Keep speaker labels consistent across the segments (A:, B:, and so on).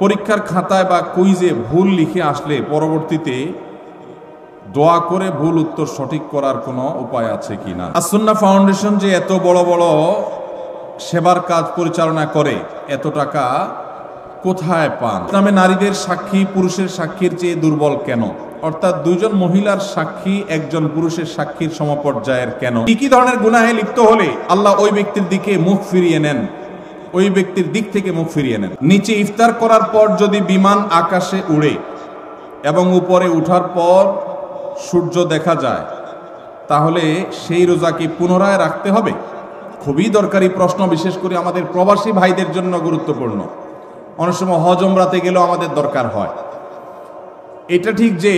A: পরীক্ষার খাতায় বা কুইজে ভুল লিখে আসলে পরবর্তীতে দোয়া করে ভুল উত্তর সঠিক করার কোনো উপায় আছে কিনা। আস-সুন্নাহ ফাউন্ডেশন যে এত বড় বড় সেবার কাজ পরিচালনা করে, এত টাকা কোথায় পান? ইসলামে নারীদের সাক্ষী পুরুষের সাক্ষীর চেয়ে দুর্বল কেন? অর্থাৎ দুইজন মহিলার সাক্ষী একজন পুরুষের সাক্ষীর সমপর্যায়ের কেন? কি ধরনের গুনাহে লিপ্ত হলে আল্লাহ ওই ব্যক্তির দিকে মুখ ফিরিয়ে নেন, ওই ব্যক্তির দিক থেকে মুখ ফিরিয়ে নেন? নিচে ইফতার করার পর যদি বিমান আকাশে উড়ে এবং উপরে উঠার পর সূর্য দেখা যায়, তাহলে সেই রোজা কি পুনরায় রাখতে হবে? খুবই দরকারি প্রশ্ন, বিশেষ করে আমাদের প্রবাসী ভাইদের জন্য গুরুত্বপূর্ণ। অনেক সময় হজ ওমরাতে গেলেও আমাদের দরকার হয়। এটা ঠিক যে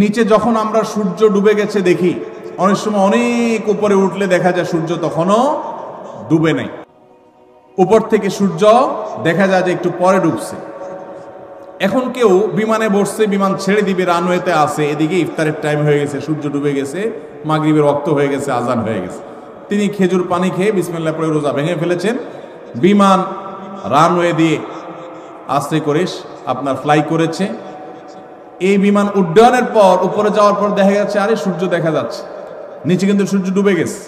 A: নিচে যখন আমরা সূর্য ডুবে গেছে দেখি, অনেক সময় অনেক উপরে উঠলে দেখা যায় সূর্য তখনও ডুবে নেই। উপর থেকে সূর্য দেখা যায় যে একটু পরে ডুবছে। এখন কেউ বিমানে বসছে, বিমান ছেড়ে দিবে, রানওয়েতে আছে, এদিকে ইফতারের টাইম হয়ে গেছে, সূর্য ডুবে গেছে, মাগরিবের ওয়াক্ত হয়ে গেছে, আজান হয়ে গেছে। তিনি খেজুর পানি খেয়ে বিসমিল্লাহ পড়ে রোজা ভেঙে ফেলেছেন। বিমান রানওয়ে দিয়ে আস্তে করে আপনার ফ্লাই করেছে। এই বিমান উড্ডয়নের পর উপরে যাওয়ার পর দেখা যাচ্ছে আরে সূর্য দেখা যাচ্ছে, নিচে কিন্তু সূর্য ডুবে গেছে।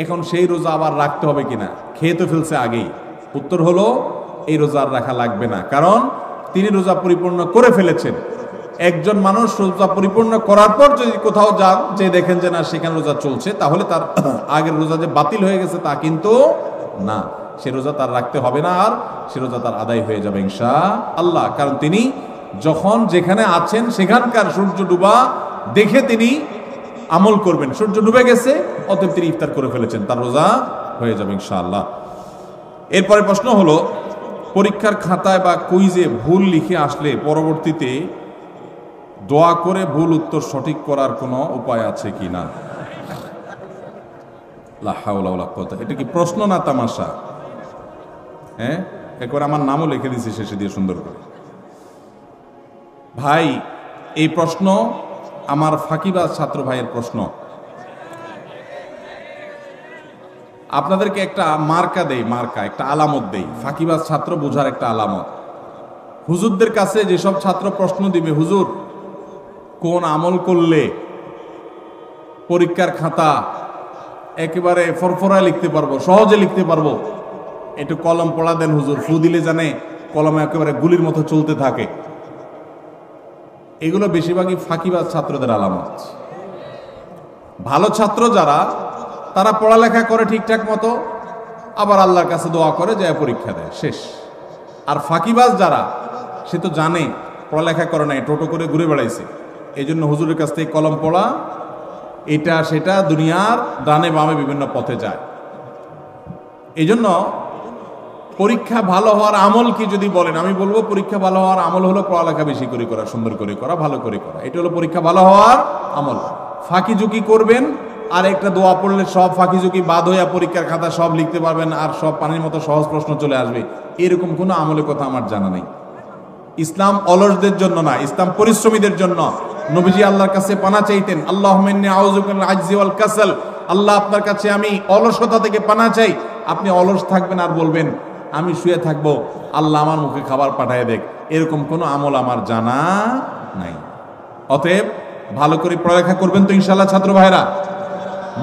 A: এখন সেই রোজা আবার রাখতে হবে কিনা? খেয়ে তো ফেলছে আগেই। উত্তর হলো এই রোজা আর রাখা লাগবে না, কারণ তিনি রোজা পরিপূর্ণ করে ফেলেছেন। একজন মানুষ রোজা পরিপূর্ণ করার পর যদি কোথাও যান, যে দেখেন যে না সেখানে রোজা চলছে, তাহলে তার আগের রোজা যে বাতিল হয়ে গেছে তা কিন্তু না, সে রোজা তার রাখতে হবে না, আর সে রোজা তার আদায় হয়ে যাবে ইনশাআল্লাহ। কারণ তিনি যখন যেখানে আছেন সেখানকার সূর্য ডুবা দেখে তিনি আমল করবেন। সূর্য ডুবে গেছে, অতএব তিনি ইফতার করে ফেলেছেন, তার রোজা হয়ে যাবে ইনশাআল্লাহ। এরপরে প্রশ্ন হলো, পরীক্ষার খাতায় বা কুইজে ভুল লিখে আসলে পরবর্তীতে দোয়া করে ভুল উত্তর সঠিক করার কোনো উপায় আছে কিনা? লা হাওলা ওয়ালা কুওয়াতা। এটা কি প্রশ্ন না তামাশা? হ্যাঁ, একবার আমার নামও লিখে দিয়েছি শেষে দিয়ে সুন্দর করে। ভাই, এই প্রশ্ন আমার ফাঁকিবাজ ছাত্র ভাইয়ের প্রশ্ন। আপনাদেরকে একটা মার্কা দেই, মার্কা একটা আলামত দেই, ফাঁকিবাজ ছাত্র বোঝার একটা আলামত। হুজুরদের কাছে যেসব ছাত্র প্রশ্ন দিবে, হুজুর কোন আমল করলে পরীক্ষার খাতা একেবারে ফরফরায় লিখতে পারবো, সহজে লিখতে পারবো, একটু কলম পড়া দেন হুজুর, ফু দিলে জানে কলম একেবারে গুলির মতো চলতে থাকে। এগুলো বেশিরভাগই ফাঁকিবাজ ছাত্রদের আলামত। ভালো ছাত্র যারা, তারা পড়ালেখা করে ঠিকঠাক মতো, আবার আল্লাহর কাছে দোয়া করে যায় পরীক্ষা দেয়, শেষ। আর ফাঁকিবাজ যারা, সে তো জানে পড়ালেখা করে নাই, টোটো করে ঘুরে বেড়াইছে, এই জন্য হুজুরের কাছ থেকে কলম পড়া, এটা সেটা দুনিয়ার ডানে বামে বিভিন্ন পথে যায়। এই জন্য পরীক্ষা ভালো হওয়ার আমল কি যদি বলেন, আমি বলবো পরীক্ষা ভালো হওয়ার আমল হলো পড়ালেখা বেশি করে করা, সুন্দর করে করা, ভালো করে করা। এটা হলো পরীক্ষা ভালো হওয়ার আমল। ফাঁকি ঝুঁকি করবেন আর একটা দোয়া পড়লে সব ফাঁকি ঝুঁকি বাদ হইয়া পরীক্ষার খাতা সব লিখতে পারবেন আর সব পানির মতো সহজ প্রশ্ন চলে আসবে, এরকম কোনো আমলের কথা আমার জানা নেই। ইসলাম অলসদের জন্য না, ইসলাম পরিশ্রমীদের জন্য। নবীজি আল্লাহর কাছে পানা চাইতেন, আল্লাহুম্মা ইন্নী আউযু বিকা মিনাল আজজি ওয়াল কাসাল, আল্লাহ আপনার কাছে আমি অলসতা থেকে পানা চাই। আপনি অলস থাকবেন আর বলবেন আমি শুয়ে থাকবো, আল্লাহ আমার মুখে খাবার পাঠায় দেখ, এরকম কোনো আমল আমার জানা নাই। অতএব ভালো করে পড়ালেখা করবেন তো ইনশাআল্লাহ ছাত্র ভাইরা,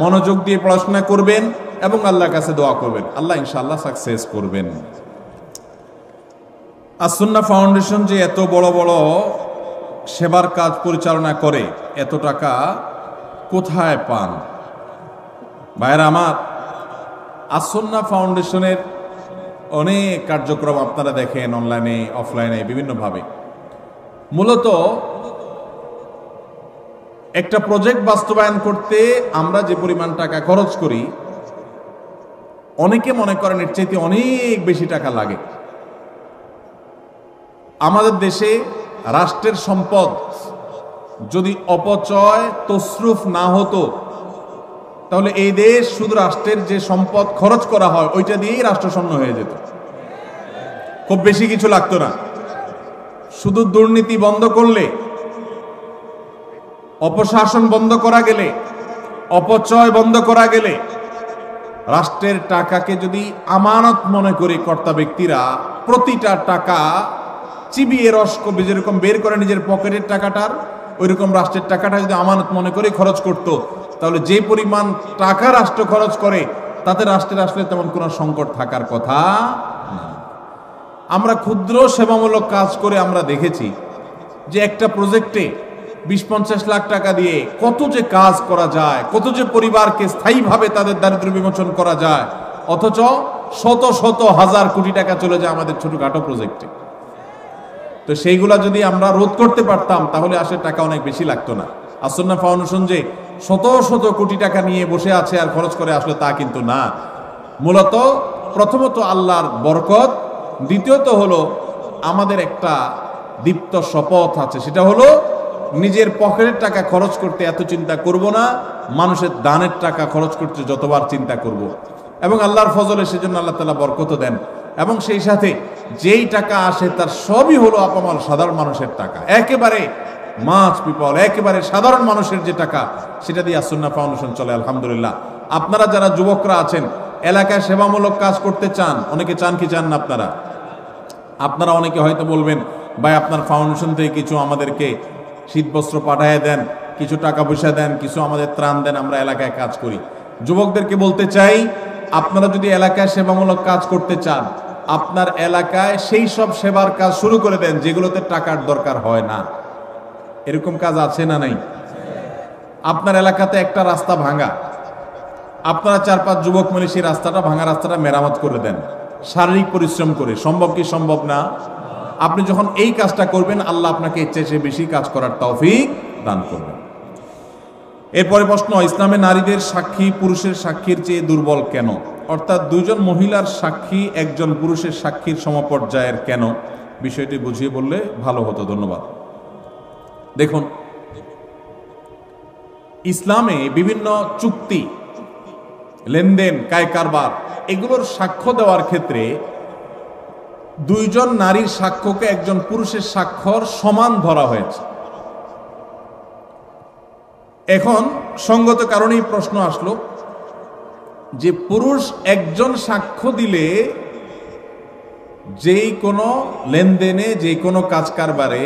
A: মনোযোগ দিয়ে পড়াশোনা করবেন এবং আল্লাহর কাছে দোয়া করবেন, আল্লাহ ইনশাআল্লাহ সাকসেস করবেন। আস-সুন্নাহ ফাউন্ডেশন যে এত বড় বড় সেবার কাজ পরিচালনা করে, এত টাকা কোথায় পান? ভাইরা আমার, আস-সুন্নাহ ফাউন্ডেশনের অনেক কার্যক্রম আপনারা দেখেন অনলাইনে, অফলাইনে, বিভিন্নভাবে। মূলত একটা প্রজেক্ট বাস্তবায়ন করতে আমরা যে পরিমাণ টাকা খরচ করি, অনেকে মনে করেন এর চাইতে অনেক বেশি টাকা লাগে। আমাদের দেশে রাষ্ট্রের সম্পদ যদি অপচয় তসরুফ না হতো, তাহলে এই দেশ শুধু রাষ্ট্রের যে সম্পদ খরচ করা হয় ওইটা দিয়েই রাষ্ট্রশূন্য হয়ে যেত, খুব বেশি কিছু লাগতো না। শুধু দুর্নীতি বন্ধ করলে, অপশাসন বন্ধ করা গেলে, অপচয় বন্ধ করা গেলে, রাষ্ট্রের টাকাকে যদি আমানত মনে করে কর্তা ব্যক্তিরা প্রতিটা টাকা চিবিয়ে রস করবে, যেরকম বের করে নিজের পকেটের টাকাটার, ওইরকম রাষ্ট্রের টাকাটা যদি আমানত মনে করে খরচ করত, তাহলে যে পরিমাণ টাকা রাষ্ট্র খরচ করে তাতে রাষ্ট্রের আসলে তেমন কোনো সংকট থাকার কথা না। আমরা ক্ষুদ্র সেবামূলক কাজ করে আমরা দেখেছি যে একটা প্রজেক্টে 20-50 লাখ টাকা দিয়ে কত যে কাজ করা যায়, কত যে পরিবারকে স্থায়ীভাবে তাদের দারিদ্র্য বিমোচন করা যায়, অথচ শত শত হাজার কোটি টাকা চলে যায় আমাদের ছোটখাটো প্রজেক্টে। তো সেইগুলা যদি আমরা রোধ করতে পারতাম তাহলে আসলে টাকা অনেক বেশি লাগতো না। আসন্না ফাউন্ডেশন যে শত শত কোটি টাকা নিয়ে বসে আছে আর খরচ করে আসলে তা কিন্তু না। মূলত প্রথমত আল্লাহর বরকত, দ্বিতীয়ত হলো আমাদের একটা দীপ্ত শপথ আছে, সেটা হলো নিজের পকেটের টাকা খরচ করতে এত চিন্তা করব না, মানুষের দানের টাকা খরচ করতে যতবার চিন্তা করব। এবং আল্লাহর ফজলে সেজন্য আল্লাহ তাআলা বরকত দেন। এবং সেই সাথে যেই টাকা আসে তার সবই হলো আপামর সাধারণ মানুষের টাকা, একেবারে মাছ পিপল, একেবারে সাধারণ মানুষের যে টাকা, সেটা দিয়ে আসন্না ফাউন্ডেশন চলে আলহামদুলিল্লাহ। আপনারা যারা যুবকরা আছেন, এলাকায় সেবামূলক কাজ করতে চান, অনেকে চান কি চান না আপনারা অনেকে হয়তো বলবেন, ভাই আপনার ফাউন্ডেশন থেকে কিছু আমাদেরকে শীতবস্ত্র পাঠিয়ে দেন, কিছু টাকা পয়সা দেন, কিছু আমাদের ত্রাণ দেন, আমরা এলাকায় কাজ করি। যুবকদেরকে বলতে চাই, আপনারা যদি এলাকায় সেবামূলক কাজ করতে চান, আপনার এলাকায় সেই সব সেবার কাজ শুরু করে দেন যেগুলোতে টাকার দরকার হয় না। এরকম কাজ আছে না নাই? আপনার এলাকাতে একটা রাস্তা ভাঙা, আপনারা 4-5 যুবক মিলে সেই রাস্তাটা, ভাঙা রাস্তাটা মেরামত করে দেন শারীরিক পরিশ্রম করে। সম্ভব কি সম্ভব না? আপনি যখন এই কাজটা করবেন, আল্লাহ আপনাকে এর চেয়ে বেশি কাজ করার তৌফিক দান করবেন। এরপরে প্রশ্ন, ইসলামে নারীদের সাক্ষী পুরুষের সাক্ষীর চেয়ে দুর্বল কেন? অর্থাৎ দুইজন মহিলার সাক্ষী একজন পুরুষের সাক্ষীর সমপর্যায়ের কেন? বিষয়টি বুঝিয়ে বললে ভালো হতো, ধন্যবাদ। দেখুন, ইসলামে বিভিন্ন চুক্তি, লেনদেন, কায় কারবার, এগুলোর সাক্ষ্য দেওয়ার ক্ষেত্রে দুইজন নারীর সাক্ষ্যকে একজন পুরুষের স্বাক্ষর সমান ধরা হয়েছে। এখন সঙ্গত কারণেই প্রশ্ন আসলো যে পুরুষ একজন সাক্ষ্য দিলে যেই কোনো লেনদেনে, যে কোনো কাজ কারবারে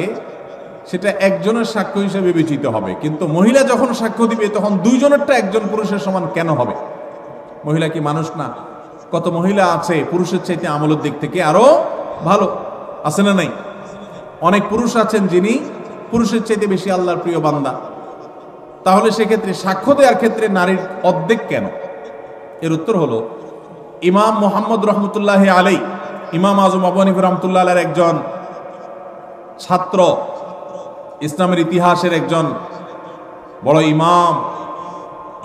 A: সেটা একজনের সাক্ষ্য হিসেবে বিবেচিত হবে, কিন্তু মহিলা যখন সাক্ষ্য দিবে তখন দুইজনেরটা একজন পুরুষের সমান কেন হবে? মহিলা কি মানুষ না? কত মহিলা আছে পুরুষের চাইতে আমলের দিক থেকে আরো ভালো, আছে না নাই? অনেক পুরুষ আছেন যিনি পুরুষের চাইতে বেশি আল্লাহর প্রিয় বান্দা। তাহলে সেক্ষেত্রে সাক্ষ্য দেওয়ার ক্ষেত্রে নারীর অর্ধেক কেন? এর উত্তর হলো, ইমাম মুহাম্মদ রহমতুল্লাহ আলাই, ইমাম আজম আবু হানিফা রহমতুল্লাহ আলাইহির একজন ছাত্র, ইসলামের ইতিহাসের একজন বড় ইমাম,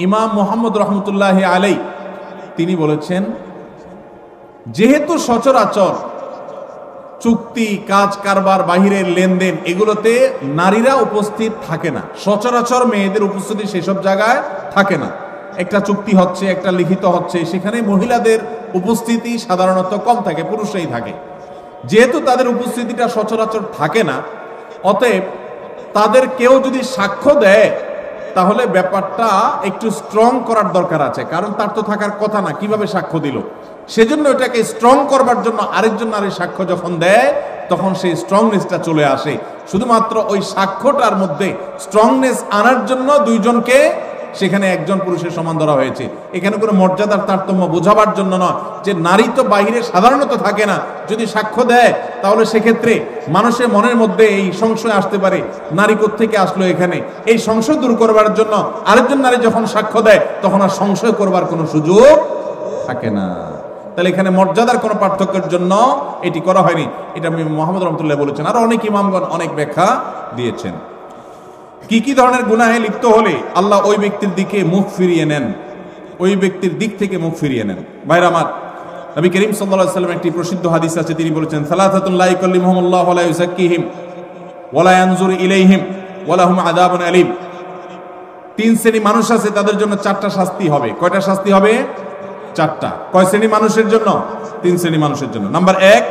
A: ইমাম মুহাম্মদ রহমতুল্লাহ আলাই, তিনি বলেছেন, যেহেতু সচরাচর চুক্তি, কাজ কারবার, বাহিরের লেনদেন, এগুলোতে নারীরা উপস্থিত থাকে না, সচরাচর মেয়েদের উপস্থিতি সেসব জায়গায় থাকে না। একটা চুক্তি হচ্ছে, একটা লিখিত হচ্ছে, সেখানে মহিলাদের উপস্থিতি সাধারণত কম থাকে, পুরুষরাই থাকে। যেহেতু তাদের উপস্থিতিটা সচরাচর থাকে না, অতএব তাদের কেউ যদি সাক্ষ্য দেয় তাহলে ব্যাপারটা একটু স্ট্রং করার দরকার আছে, কারণ তার তো থাকার কথা না, কিভাবে সাক্ষ্য দিল? সেজন্য এটাকে স্ট্রং করবার জন্য আরেকজন নারীর সাক্ষ্য যখন দেয় তখন সেই স্ট্রংনেসটা চলে আসে। শুধুমাত্র ওই সাক্ষ্যটার মধ্যে স্ট্রংনেস আনার জন্য দুইজনকে সেখানে একজন পুরুষের সমান ধরা হয়েছে। এখানে কোনো মর্যাদার তারতম্য বোঝাবার জন্য নয়, যে নারী তো বাহিরে সাধারণত থাকে না, যদি সাক্ষ্য দেয় তাহলে সেক্ষেত্রে মানুষের মনের মধ্যে এই সংশয় আসতে পারে, নারী কোত্থেকে আসলো এখানে। এই সংশয় দূর করবার জন্য আরেকজন নারী যখন সাক্ষ্য দেয় তখন আর সংশয় করবার কোনো সুযোগ থাকে না। তাহলে এখানে মর্যাদার কোনো পার্থক্যের জন্য এটি করা হয়নি, এটা আমি মুহাম্মদ রহমতুল্লাহ বলেছেন। আর অনেক ইমামগণ অনেক ব্যাখ্যা দিয়েছেন। কি কি ধরনের গুনাহে লিপ্ত হলে আল্লাহ ওই ব্যক্তির দিকে মুখ ফিরিয়ে নেন, ওই ব্যক্তির দিক থেকে মুখ ফিরিয়ে নেন? ভাইরা আমার, নবী করিম সাল্লাল্লাহু আলাইহি ওয়াসাল্লাম একটি প্রসিদ্ধ হাদিস আছে, তিনি বলেছেন, সালাসাতুন লা ইয়াকাল্লিমুহুমুল্লাহু ওয়া লা ইউযাক্কিহিম ওয়া লা ইয়ানজুরু ইলাইহিম ওয়া লাহুম আযাবুন আলীম। 3 শ্রেণী মানুষ আছে, তাদের জন্য 4টা শাস্তি হবে। কয়টা শাস্তি হবে? 4টা। কয় শ্রেণী মানুষের জন্য? 3 শ্রেণী মানুষের জন্য। নাম্বার 1,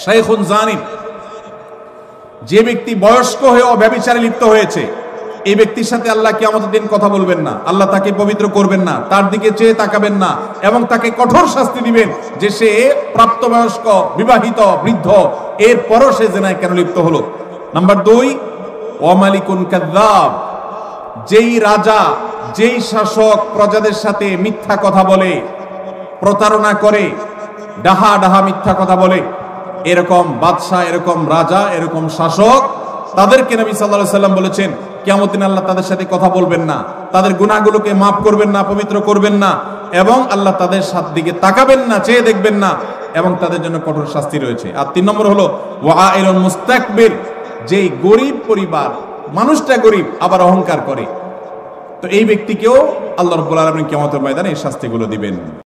A: শাইখুন জানিন, যে ব্যক্তি বয়স্ক হয়ে ব্যভিচারে লিপ্ত হয়েছে, এই ব্যক্তির সাথে আল্লাহ কিয়ামতের দিন কথা বলবেন না, আল্লাহ তাকে পবিত্র করবেন না, তার দিকে চেয়ে তাকাবেন না, এবং তাকে কঠোর শাস্তি দিবেন যে সে প্রাপ্তবয়স্ক, বিবাহিত, বৃদ্ধ, এরপরও সে জিনায় কেন লিপ্ত হলো। নাম্বার 2, ওয়ামালিকুন কাযযাব, যেই রাজা, যেই শাসক প্রজাদের সাথে মিথ্যা কথা বলে, প্রতারণা করে, ডাহা ডাহা মিথ্যা কথা বলে, এরকম বাদশা, এরকম রাজা, এরকম শাসক, তাদেরকে নবী সাল্লাল্লাহু আলাইহি ওয়াসাল্লাম বলেছেন কিয়ামতের দিন আল্লাহ তাদের সাথে কথা বলবেন না, তাদের গুনাহগুলোকে মাফ করবেন না, পবিত্র করবেন না, এবং আল্লাহ তাদের দিকে তাকাবেন না, চেয়ে দেখবেন না, এবং তাদের জন্য কঠোর শাস্তি রয়েছে। আর 3 নম্বর হলো ওয়াইলুন মুস্তাকবির, যেই গরিব পরিবার, মানুষটা গরিব আবার অহংকার করে, তো এই ব্যক্তিকেও আল্লাহ রাব্বুল আলামিন কিয়ামতের ময়দানে এই শাস্তিগুলো দিবেন।